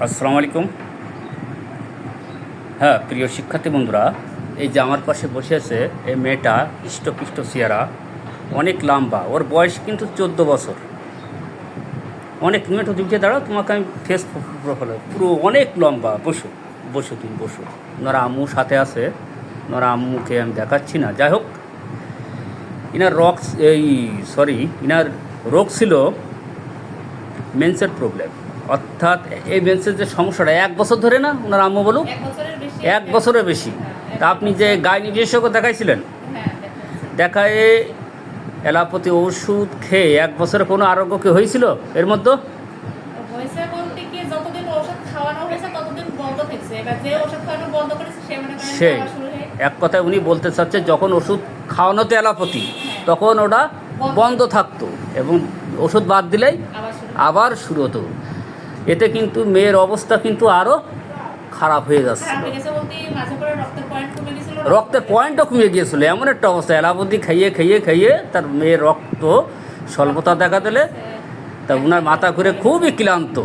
আসসালামু আলাইকুম। হ্যাঁ, প্রিয় শিক্ষার্থী বন্ধুরা, এই যে আমার পাশে বসে আছে এই মেয়েটা হৃষ্টপুষ্ট চেহারা, অনেক লম্বা, ওর বয়স কিন্তু 14 বছর। অনেক মেয়েটা উঠে দাঁড়াও, তোমাকে আমি ফেস প্রোফাইল পুরো অনেক লম্বা। বসো বসো, তুমি বসো। ওনারা আম্মু সাথে আছে, ওনারা আম্মুকে আমি দেখাচ্ছি না। যাই হোক, ইনার ইনার রোগ ছিল মেন্সের প্রবলেম, অর্থাৎ এই মেন্সের যে সমস্যাটা 1 বছর ধরে, না ওনার আম্মু বলুক 1 বছরের বেশি। তা আপনি যে গাইনি বিশেষজ্ঞ দেখাইছিলেন, দেখায় অ্যালোপ্যাথি ওষুধ খেয়ে 1 বছরে কোনো আরোগ্য কি হয়েছিল এর মধ্যে? সেই এক কথায় উনি বলতে চাচ্ছে, যখন ওষুধ খাওয়ানোতে অ্যালোপ্যাথি, তখন ওটা বন্ধ থাকতো এবং ওষুধ বাদ দিলেই আবার শুরু হতো। এতে কিন্তু মেয়ের অবস্থা কিন্তু আরও খারাপ হয়ে যাচ্ছে, রক্তের পয়েন্টও কমে গিয়েছিল। এমন একটা অবস্থা, অ্যালোপ্যাথি খাইয়ে খাইয়ে খাইয়ে তার মেয়ের রক্ত স্বল্পতা দেখা দিলে তা ওনার মাথা ঘুরে খুবই ক্লান্ত।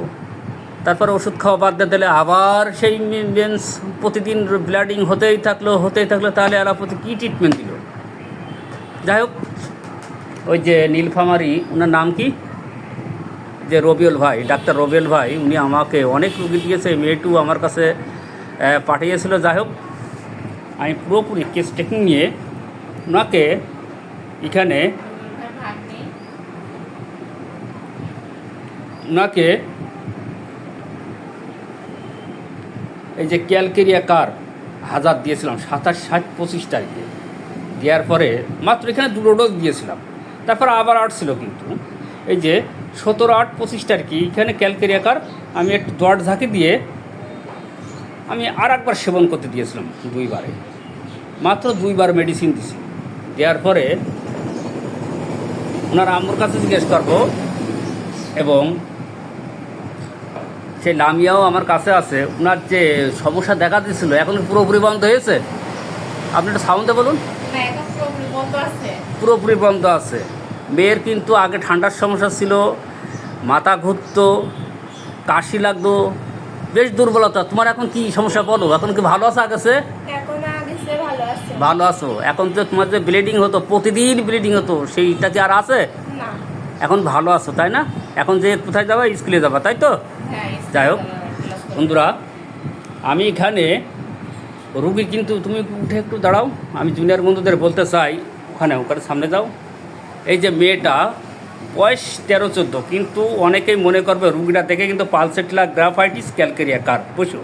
তারপরে ওষুধ খাওয়া বাদ দিয়ে দিলে আবার সেই মেন্স প্রতিদিন ব্লিডিং হতেই থাকলো। তাহলে অ্যালোপ্যাথি কী ট্রিটমেন্ট দিল? যাই হোক, ওই যে নীলফামারী, ওনার নাম কি, যে রবিউল ভাই, ডাক্তার রবিউল ভাই, উনি আমাকে অনেক রুগী দিয়েছে, মেয়েটু আমার কাছে পাঠিয়েছিল। যাই হোক, আমি পুরোপুরি কেস টেকিং নিয়ে ওনাকে এই যে ক্যালকেরিয়া কার 1000 দিয়েছিলাম 27, 60, 25 তারিখে। দেওয়ার পরে মাত্র এখানে 2 ডোজ দিয়েছিলাম, তারপর আবার ছিল। কিন্তু এই যে 17, 8, 25 তারিখে এখানে ক্যালকেরিয়া কার আমি একটু দর ঝাঁকি দিয়ে আমি আর একবার সেবন করতে দিয়েছিলাম। 2বারে, মাত্র 2বার মেডিসিন দিছি। দেওয়ার পরে ওনার আম্মুর কাছে জিজ্ঞেস করবো, এবং সেই লামিয়াও আমার কাছে আছে। ওনার যে সমস্যা দেখা দিয়েছিল এখন পুরোপুরি বন্ধ হয়েছে? আপনি একটু সাউন্ডে বলুন। পুরোপুরি বন্ধ আছে। মেয়ের কিন্তু আগে ঠান্ডার সমস্যা ছিল, মাথা ঘুরতো, কাশি লাগতো, বেশ দুর্বলতা। তোমার এখন কি সমস্যা বলো? এখন কি ভালো আছে? আগেছে ভালো আছো? এখন যে তোমার যে ব্লিডিং হতো, প্রতিদিন ব্লিডিং হতো, সেইটা কি আর আছে? এখন ভালো আছো, তাই না? এখন যে কোথায় যাবা? স্কুলে যাবা, তাই তো? যাই হোক বন্ধুরা, আমি এখানে রুগী, কিন্তু তুমি উঠে একটু দাঁড়াও, আমি জুনিয়র বন্ধুদের বলতে চাই, ওখানে সামনে যাও। এই যে মেয়েটা বয়স 13-14, কিন্তু অনেকেই মনে করবে রুগীটা দেখে কিন্তু পালসেটিলা গ্রাফাইটিস ক্যালকেরিয়া কার। বুঝো,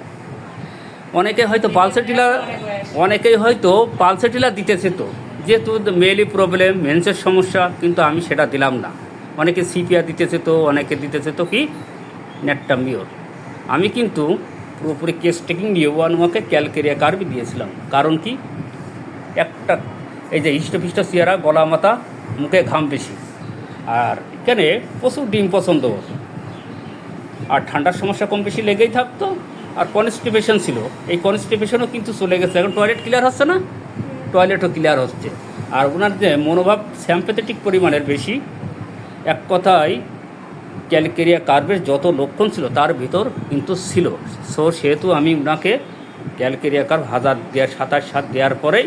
অনেকেই হয়তো পালসেটিলা দিতেছে, তো যেহেতু মেয়েলি প্রবলেম, মেন্সের সমস্যা, কিন্তু আমি সেটা দিলাম না। অনেকে সিপিআর দিতেছে, তো অনেকে দিতেছে তো কি নেট্টামিওর। আমি কিন্তু পুরোপুরি কেস টেকিং নিয়ে আমাকে ক্যালকেরিয়া কার্বই দিয়েছিলাম। কারণ কি, একটা এই যে হৃষ্টপুষ্ট চেহারা, গলা মাথা, মুখে ঘাম বেশি, আর এখানে প্রচুর ডিম পছন্দ হতো, আর ঠান্ডার সমস্যা কম বেশি লেগেই থাকতো, আর কনস্টিপেশন ছিল। এই কনস্টিপেশনও কিন্তু চলে গেছে। এখন টয়লেট ক্লিয়ার হচ্ছে না? টয়লেটও ক্লিয়ার হচ্ছে। আর ওনার যে মনোভাব স্যাম্পেথেটিক পরিমাণের বেশি। এক কথায় ক্যালকেরিয়া কার্ভের যত লক্ষণ ছিল তার ভিতর কিন্তু ছিল। সেহেতু আমি ওনাকে ক্যালকেরিয়া কার্ভ 1000 দেওয়ার 27 দেওয়ার পরেই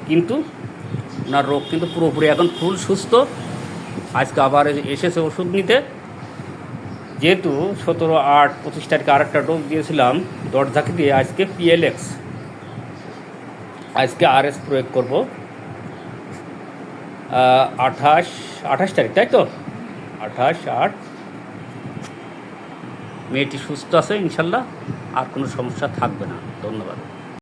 কিন্তু ওনার রোগ কিন্তু পুরোপুরি এখন ফুল সুস্থ। আজকে আবার এসেছে ওষুধ নিতে। যেহেতু 17, 8, 25 তারিখে আরেকটা ডোজ দিয়েছিলাম দর ঝাঁকি দিয়ে, আজকে পিএলএক্স, আজকে আরএস প্রয়োগ করব 28 তারিখ, তাই তো? 28, 8। মেয়েটি সুস্থ আছে ইনশাল্লাহ, আর কোনো সমস্যা থাকবে না। ধন্যবাদ।